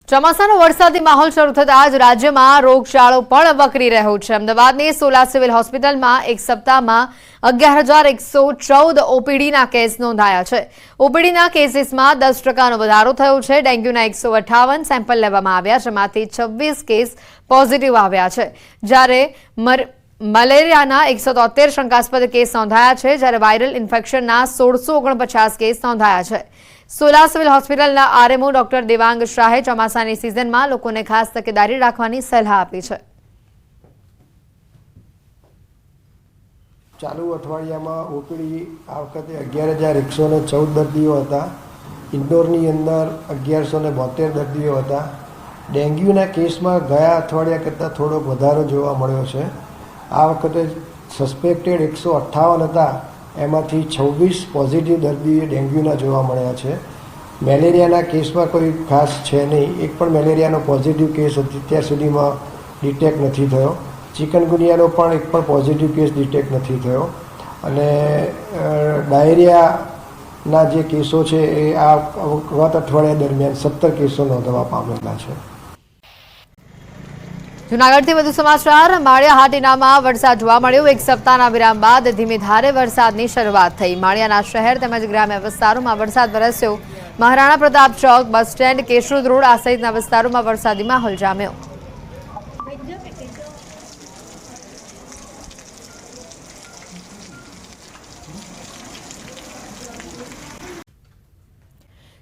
ચોમાસાનો વરસાદી માહોલ શરૂ થતા જ રાજ્યમાં રોગચાળો પણ વકરી રહ્યો છે। અમદાવાદની સોલા સિવિલ હોસ્પિટલમાં એક સપ્તાહમાં 11,114 ઓપીડીના કેસ નોંધાયા છે। ઓપીડીના કેસીસમાં 10% વધારો થયો છે। ડેન્ગ્યુના 158 સેમ્પલ લેવામાં આવ્યા, જેમાંથી 26 કેસ પોઝિટિવ આવ્યા છે, જ્યારે મલેરિયાના 173 શંકાસ્પદ કેસ નોંધાયા છે, જ્યારે વાયરલ ઇન્ફેક્શનના 1649 કેસ નોંધાયા છે। સોલા સિવિલ હોસ્પિટલના આરએમઓ ડોક્ટર દેવાંગ શાહે ચોમાસાની સિઝનમાં લોકોને ખાસ તકેદારી રાખવાની સલાહ આપી છે। ચાલુ અઠવાડિયામાં ઓપીડી આ વખતે 11,114 દર્દીઓ હતા। ઇન્ડોરની અંદર 1,172 દર્દીઓ હતા। ડેન્ગ્યુના કેસમાં ગયા અઠવાડિયા કરતાં થોડોક વધારો જોવા મળ્યો છે। આ વખતે સસ્પેક્ટેડ 158 હતા, એમાંથી 26 પોઝિટિવ દર્દી ડેન્ગ્યુના જોવા મળ્યા છે। મેલેરિયાના કેસમાં કોઈ ખાસ છે નહીં, એક પણ મેલેરિયાનો પોઝિટિવ કેસ અત્યાર સુધીમાં ડિટેક્ટ નથી થયો। ચિકનગુનિયાનો પણ એક પણ પોઝિટિવ કેસ ડિટેક્ટ નથી થયો, અને ડાયરિયાના જે કેસો છે એ આ ગત અઠવાડિયા દરમિયાન 17 કેસો નોંધવા પામેલા છે। જૂનાગઢથી વધુ સમાચાર। માળિયા હાટીનામાં વરસાદ જોવા મળ્યો। એક સપ્તાહના વિરામ બાદ ધીમે ધારે વરસાદની શરૂઆત થઈ। માળિયાના શહેર તેમજ ગ્રામ્ય વિસ્તારોમાં વરસાદ વરસ્યો। મહારાણા પ્રતાપ ચોક, બસ સ્ટેન્ડ, કેશોદ રોડ આ સહિતના વિસ્તારોમાં વરસાદી માહોલ જામ્યો।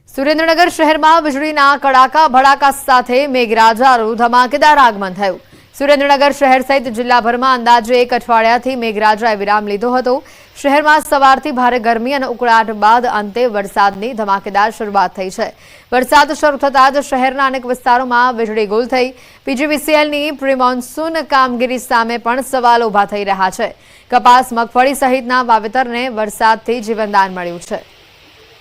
સુરેન્દ્રનગર શહેરમાં વીજળીના કડાકા ભડાકા સાથે મેઘરાજાનું ધમાકેદાર આગમન થયું। સુરેન્દ્રનગર શહેર સહિત જિલ્લાભરમાં અંદાજે એક અઠવાડિયાથી મેઘરાજાએ વિરામ લીધો હતો। શહેરમાં સવારથી ભારે ગરમી અને ઉકળાટ બાદ અંતે વરસાદની ધમાકેદાર શરૂઆત થઈ છે। વરસાદ શરૂ થતાં જ શહેરના અનેક વિસ્તારોમાં વીજળી ગુલ થઈ। પીજીવીસીએલની પ્રી મોન્સૂન કામગીરી સામે પણ સવાલો ઉભા થઈ રહ્યા છે। કપાસ, મગફળી સહિતના વાવેતરને વરસાદથી જીવનદાન મળ્યું છે।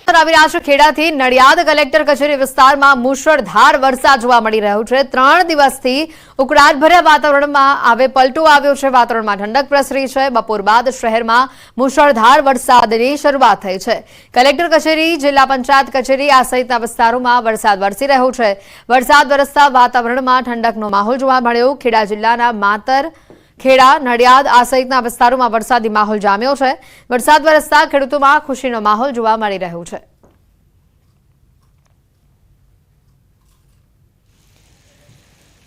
આવી રહ્યા છે ખેડાથી નડિયાદ કલેક્ટર કચેરી વિસ્તારમાં મુશળધાર વરસાદ જોવા મળી રહ્યો છે। 3 દિવસથી ઉકળાટભર્યા વાતાવરણમાં પલટો આવ્યો છે। વાતાવરણમાં ઠંડક પ્રસરી છે। બપોર બાદ શહેરમાં મુશળધાર વરસાદની શરૂઆત થઈ છે। કલેક્ટર કચેરી, જિલ્લા પંચાયત કચેરી આ સહિતના વિસ્તારોમાં વરસાદ વરસી રહ્યો છે। વરસાદ વરસતા વાતાવરણમાં ઠંડકનો માહોલ જોવા મળ્યો। ખેડા જિલ્લાના માતર, ખેડા, નડિયાદ આ સહિતના વિસ્તારોમાં વરસાદી માહોલ જામ્યો છે। વરસાદ વરસતા ખેડૂતોમાં ખુશીનો માહોલ જોવા મળી રહ્યો છે।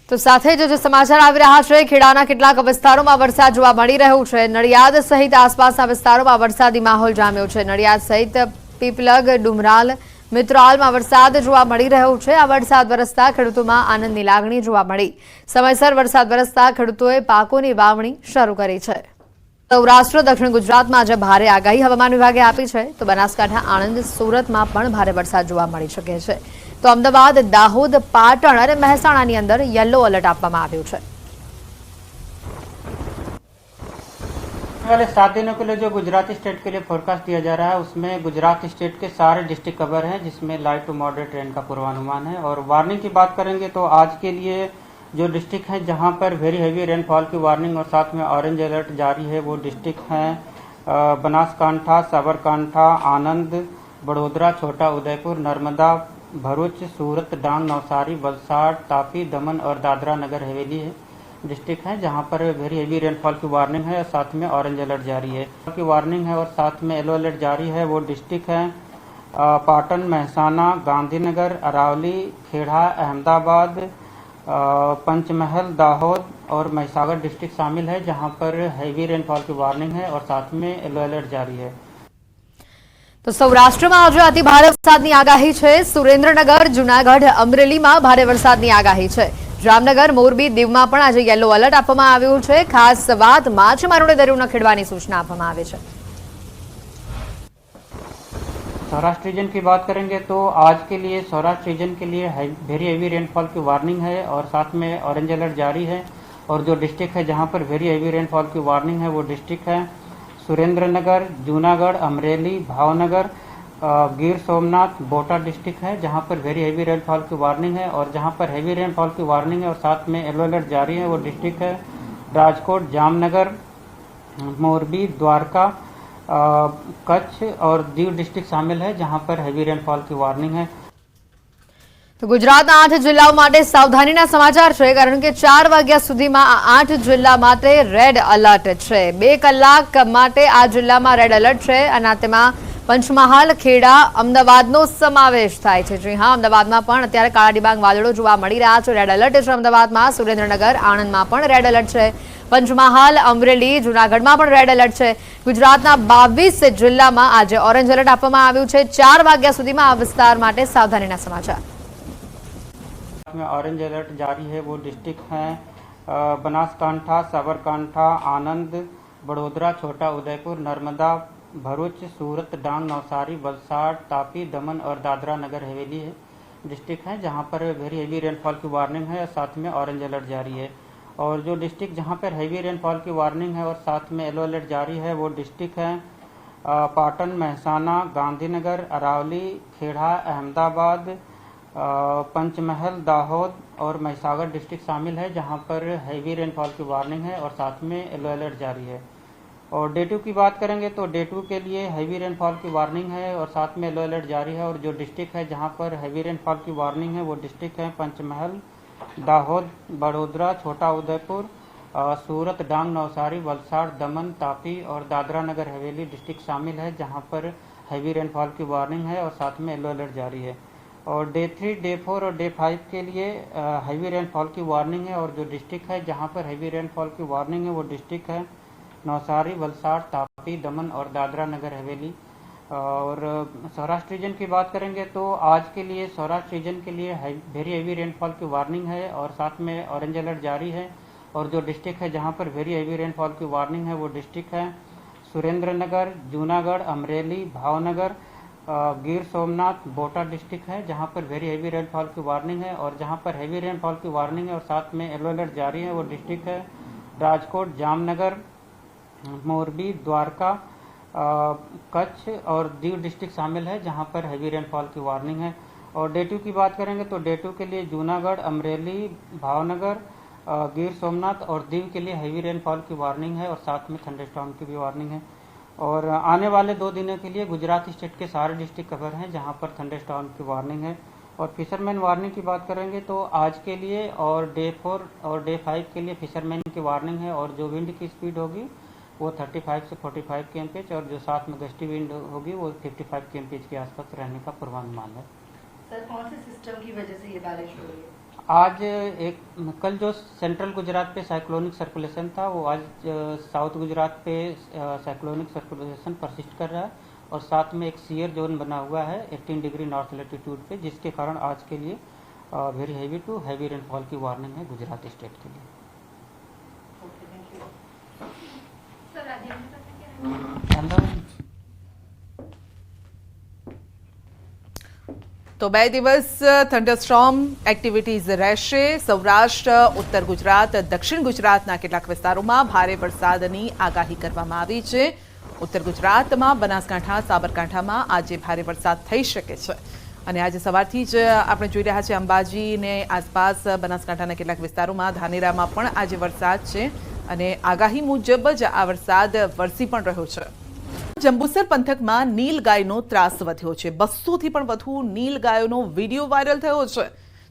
તો સાથે જ સમાચાર આવી રહ્યા છે ખેડાના કેટલાક વિસ્તારોમાં વરસાદ જોવા મળી રહ્યો છે। નડિયાદ સહિત આસપાસના વિસ્તારોમાં વરસાદી માહોલ જામ્યો છે। નડિયાદ સહિત પીપલગ, ડુમરાલ, મિત્રાલમાં વરસાદ જોવા મળી રહ્યો છે। આ વરસાદ વરસતા ખેડૂતોમાં આનંદની લાગણી જોવા મળી। સમયસર વરસાદ વરસતા ખેડૂતોએ પાકોની વાવણી શરૂ કરી છે। સૌરાષ્ટ્ર, દક્ષિણ ગુજરાતમાં આજે ભારે આગાહી હવામાન વિભાગે આપી છે, તો બનાસકાંઠા, આણંદ, સુરતમાં પણ ભારે વરસાદ જોવા મળી શકે છે। તો અમદાવાદ, દાહોદ, પાટણ અને મહેસાણાની અંદર યલો એલર્ટ આપવામાં આવ્યું છે। वाले 7 दिनों के लिए जो गुजराती स्टेट के लिए फोरकास्ट दिया जा रहा है, उसमें गुजरात स्टेट के सारे डिस्ट्रिक्ट कवर हैं, जिसमें लाइट टू मॉडरेट रेन का पूर्वानुमान है। और वार्निंग की बात करेंगे तो आज के लिए जो डिस्ट्रिक्ट हैं जहां पर वेरी हैवी रेनफॉल की वार्निंग और साथ में ऑरेंज अलर्ट जारी है, वो डिस्ट्रिक्ट हैं बनासकांठा, साबरकांठा, आनंद, बड़ोदरा, छोटा उदयपुर, नर्मदा, भरूच, सूरत, डांग, नवसारी, वलसाड़, तापी, दमन और दादरा नगर हवेली है डिस्ट्रिक्ट है जहां पर वेरी हेवी रेनफॉल की वार्निंग है और साथ में ऑरेंज अलर्ट जारी है की वार्निंग है और साथ में येलो अलर्ट जारी है। वो डिस्ट्रिक्ट है पाटन, मेहसाना, गांधीनगर, अरावली, खेड़ा, अहमदाबाद, पंचमहल, दाहोद और महिसागर डिस्ट्रिक्ट शामिल है, जहां पर हेवी रेनफॉल की वार्निंग है और साथ में येलो अलर्ट जारी है। तो सौराष्ट्રમાં આજે અતિ ભારે વરસાદની આગાહી છે। સુરેન્દ્રનગર, જૂનાગઢ, અમરેલીમાં ભારે વરસાદની આગાહી છે। જામનગર, મોરબી, દીવમાં પણ આજે યલો એલર્ટ આપવામાં આવ્યું છે। ખાસ વાત માછીમારોને દરિયો ન ખેડવાની સૂચના આપવામાં આવી છે। सौराष्ट्र रीजन की बात करेंगे तो आज के लिए सौराष्ट्र रीजन के लिए वेरी हेवी रेनफॉल की वार्निंग है और साथ में ऑरेंज अलर्ट जारी है। और जो डिस्ट्रिक्ट है जहां पर वेरी हेवी रेनफॉल की वार्निंग है, वो डिस्ट्रिक्ट है सुरेंद्रनगर, जूनागढ़, अमरेली, भावनगर, गिर सोमनाथ, बोटा डिस्ट्रिक्ट है जहां पर वेरी हेवी रेनफॉल की वार्निंग है। और जहां पर हेवी रेनफॉल की वार्निंग है और साथ में येलो अलर्ट जारी है, वो डिस्ट्रिक्ट है राजकोट, जामनगर, मोरबी, द्वारका, कच्छ और दीव डिस्ट्रिक्ट शामिल है, जहां पर हेवी रेनफॉल की वार्निंग है। તો ગુજરાતના 8 જિલ્લાઓ માટે સાવધાનીના સમાચાર છે, કારણ કે 4 વાગ્યા સુધીમાં આ 8 જિલ્લા માટે રેડ એલર્ટ છે. 2 કલાક માટે આ જિલ્લામાં રેડ એલર્ટ છે અને તેમાં પંચમહાલ, ખેડા, અમદાવાદનો સમાવેશ થાય છે. જી હા, અમદાવાદમાં પણ અત્યારે કાળા ડિબાંગ વાદળો જોવા મળી રહ્યા છે. રેડ એલર્ટ છે અમદાવાદમાં, સુરેન્દ્રનગર, આણંદમાં પણ રેડ એલર્ટ છે. પંચમહાલ, અમરેલી, જૂનાગઢમાં પણ રેડ એલર્ટ છે. ગુજરાતના 22 જિલ્લામાં આજે ઓરેન્જ એલર્ટ આપવામાં આવ્યું છે. 4 વાગ્યા સુધીમાં આ વિસ્તાર માટે સાવધાનીના સમાચાર. में ऑरेंज अलर्ट जारी है वो डिस्ट्रिक्ट हैं बनासकांठा, साबरकांठा, आनंद, बड़ोदरा, छोटा उदयपुर, नर्मदा, भरूच, सूरत, डांग, नवसारी, वलसाड़, तापी, दमन और दादरा नगर हवेली है डिस्ट्रिक्ट हैं जहां पर वेरी हेवी रेनफॉल की वार्निंग है और साथ में ऑरेंज अलर्ट जारी है. और जो डिस्ट्रिक्ट जहां पर हेवी रेनफॉल की वार्निंग है और साथ में येलो अलर्ट जारी है वो डिस्ट्रिक्ट हैं पाटन, महसाना, गांधीनगर, अरावली, खेड़ा, अहमदाबाद, पंचमहल, दाहोद और महिसागर डिस्ट्रिक्ट शामिल है जहां पर हैवी रेनफॉल की वार्निंग है और साथ में येलो अलर्ट जारी है. और डे 2 की बात करेंगे तो डे 2 के लिए हैवी रेनफॉल की वार्निंग है और साथ में येलो अलर्ट जारी है. और जो डिस्ट्रिक्ट है जहां पर हैवी रेनफॉल की वार्निंग है वो डिस्ट्रिक्ट है पंचमहल, दाहोद, बड़ोदरा, छोटा उदयपुर, सूरत, डांग, नवसारी, वलसाड़, दमन, तापी और दादरा नगर हवेली डिस्ट्रिक्ट शामिल है जहां पर हैवी रेनफॉल की वार्निंग है और साथ में येलो अलर्ट जारी है. और डे 3, डे 4 और डे 5 के लिए हैवी रेनफॉल की वार्निंग है. और जो डिस्ट्रिक्ट है जहां पर हैवी रेनफॉल की वार्निंग है वो डिस्ट्रिक्ट है नवसारी, वलसाड़, तापी, दमन और दादरा नगर हवेली. और सौराष्ट्र रीजन की बात करेंगे तो आज के लिए सौराष्ट्र रीजन के लिए वेरी हैवी रेनफॉल की वार्निंग है और साथ में ऑरेंज अलर्ट जारी है. और जो डिस्ट्रिक्ट है जहां पर वेरी हैवी रेनफॉल की वार्निंग है वो डिस्ट्रिक्ट है सुरेंद्रनगर, जूनागढ़, अमरेली, भावनगर, गिर सोमनाथ, बोटा डिस्ट्रिक्ट है जहां पर वेरी हैवी रेनफॉल की वार्निंग है. और जहां पर हैवी रेनफॉल की वार्निंग है और साथ में येलो अलर्ट जारी है वो डिस्ट्रिक्ट है राजकोट, जामनगर, मोरबी, द्वारका, कच्छ और दीव डिस्ट्रिक्ट शामिल है जहां पर हैवी रेनफॉल की वार्निंग है. और डे 2 की बात करेंगे तो डे 2 के लिए जूनागढ़, अमरेली, भावनगर, गिर सोमनाथ और दीव के लिए हैवी रेनफॉल की वार्निंग है और साथ में थंडरस्टॉर्म की भी वार्निंग है. और आने वाले 2 दिनों के लिए गुजरात स्टेट के सारे डिस्ट्रिक्ट कवर हैं जहां पर थंडरस्टॉर्म की वार्निंग है. और फिशरमैन वार्निंग की बात करेंगे तो आज के लिए और डे 4 और डे 5 के लिए फिशरमैन की वार्निंग है. और जो विंड की स्पीड होगी वो 35 से 45 kmph और जो साथ में गस्टी विंड होगी वो 55 kmph के आसपास रहने का पूर्वानुमान है. सर, कौन से सिस्टम की वजह से ये बारिश हो रही है? आज कल जो सेंट्रल गुजरात पे साइक्लोनिक सर्कुलेशन था वो आज साउथ गुजरात पे साइक्लोनिक सर्कुलेशन परसिस्ट कर रहा है. और साथ में एक सीयर जोन बना हुआ है 18 डिग्री नॉर्थ लैटिट्यूड पे जिसके कारण आज के लिए very heavy to heavy rainfall की वार्निंग है गुजरात स्टेट के लिए. તો 2 દિવસ થંડરસ્ટોર્મ એક્ટિવિટીઝ રહેશે. સૌરાષ્ટ્ર, ઉત્તર ગુજરાત, દક્ષિણ ગુજરાતના કેટલાક વિસ્તારોમાં ભારે વરસાદની આગાહી કરવામાં આવી છે. ઉત્તર ગુજરાતમાં બનાસકાંઠા, સાબરકાંઠામાં આજે ભારે વરસાદ થઈ શકે છે. અને આજે સવારથી જ આપણે જોઈ રહ્યા છીએ અંબાજીને આસપાસ બનાસકાંઠાના કેટલાક વિસ્તારોમાં, ધાનેરામાં પણ આજે વરસાદ છે અને આગાહી મુજબ જ આ વરસાદ વરસી પણ રહ્યો છે. જંબુસર પંથકમાં નીલગાયનો ત્રાસ વધ્યો છે. 200થી પણ વધુ નીલગાયોનો વિડીયો વાયરલ થયો છે.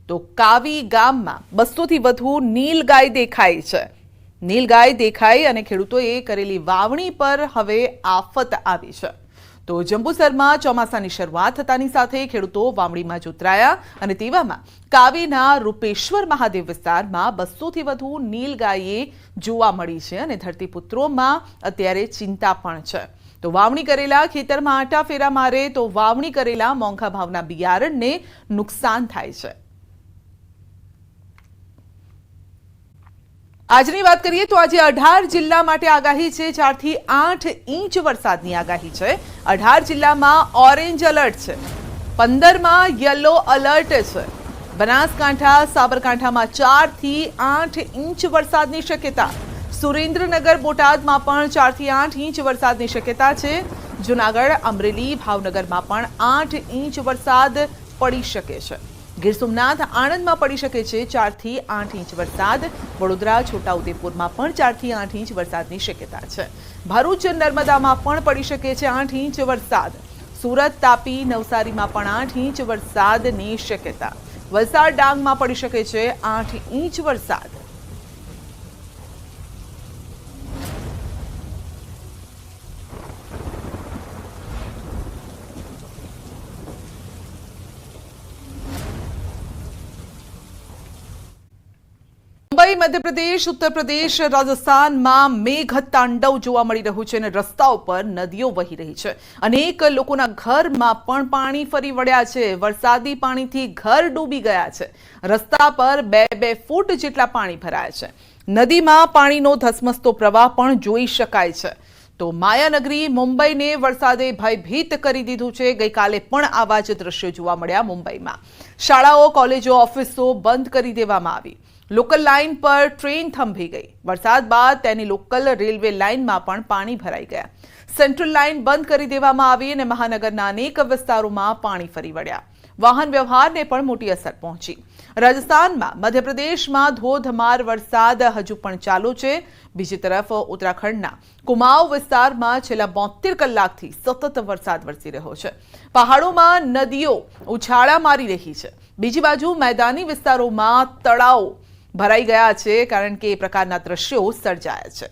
તો કાવી ગામમાં 200થી વધુ નીલગાય દેખાઈ છે. નીલગાય દેખાઈ અને ખેડૂતોએ કરેલી વાવણી પર હવે આફત આવી છે. તો જંબુસરમાં ચોમાસાની શરૂઆત થતાની સાથે ખેડૂતો વાવણીમાં જોતરાયા અને તેવામાં કાવીના રૂપેશ્વર મહાદેવ વિસ્તારમાં 200થી વધુ નીલગાયે જોવા મળી છે અને ધરતીપુત્રોમાં અત્યારે ચિંતા પણ છે. તો વાવણી કરેલા ખેતરમાં આંટા ફેરા મારે તો વાવણી કરેલા મોંઘા ભાવના બિયારણને નુકસાન થાય છે. આજની વાત કરીએ તો આજે 18 જિલ્લા માટે આગાહી છે. 4 થી 8 ઇંચ વરસાદની આગાહી છે. 18 જિલ્લામાં ઓરેન્જ એલર્ટ છે. 15માં યલો એલર્ટ છે. બનાસકાંઠા, સાબરકાંઠામાં 4 થી 8 ઇંચ વરસાદની શક્યતા. સુરેન્દ્રનગર, બોટાદમાં પણ 4 થી 8 ઇંચ વરસાદની શક્યતા છે. જૂનાગઢ, અમરેલી, ભાવનગરમાં પણ 8 ઇંચ વરસાદ પડી શકે છે. ગીર સોમનાથ, આણંદમાં પડી શકે છે 4 થી 8 ઇંચ વરસાદ. વડોદરા, છોટાઉદેપુરમાં પણ 4 થી 8 ઇંચ વરસાદની શક્યતા છે. ભરૂચ, નર્મદામાં પણ પડી શકે છે 8 ઇંચ વરસાદ. સુરત, તાપી, નવસારીમાં પણ 8 ઇંચ વરસાદની શક્યતા. વલસાડ ડાંગમાં પડી શકે છે 8 ઇંચ વરસાદ. મુંબઈ, મધ્યપ્રદેશ, ઉત્તર પ્રદેશ, રાજસ્થાનમાં મેઘ તાંડવ જોવા મળી રહ્યું છે અને રસ્તાઓ પર નદીઓ વહી રહી છે. અનેક લોકોના ઘરમાં પણ પાણી ફરી વળ્યા છે. વરસાદી પાણીથી ઘર ડૂબી ગયા છે. રસ્તા પર 2-2 ફૂટ જેટલા પાણી ભરાયા છે. નદીમાં પાણીનો ધસમસતો પ્રવાહ પણ જોઈ શકાય છે. તો માયાનગરી મુંબઈને વરસાદે ભયભીત કરી દીધું છે. ગઈકાલે પણ આવા જ દ્રશ્યો જોવા મળ્યા મુંબઈમાં. શાળાઓ, કોલેજો, ઓફિસો બંધ કરી દેવામાં આવી. લોકલ લાઇન પર ટ્રેન થંભી ગઈ. વરસાદ બાદ તેની લોકલ રેલવે લાઇનમાં પણ પાણી ભરાઈ ગયા. સેન્ટ્રલ લાઇન બંધ કરી દેવામાં આવી અને મહાનગરના અનેક વિસ્તારોમાં પાણી ફરી વળ્યા. વાહન વ્યવહારને પણ મોટી અસર પહોંચી. રાજસ્થાનમાં, મધ્યપ્રદેશમાં ધોધમાર વરસાદ હજુ પણ ચાલુ છે. બીજી તરફ ઉત્તરાખંડના કુમાઉં વિસ્તારમાં છેલ્લા 72 કલાકથી સતત વરસાદ વરસી રહ્યો છે. પહાડોમાં નદીઓ ઉછાળા મારી રહી છે. બીજી બાજુ મેદાની વિસ્તારોમાં તળાવો ભરાઈ ગયા છે, કારણ કે એ પ્રકારના દ્રશ્યો સર્જાયા છે.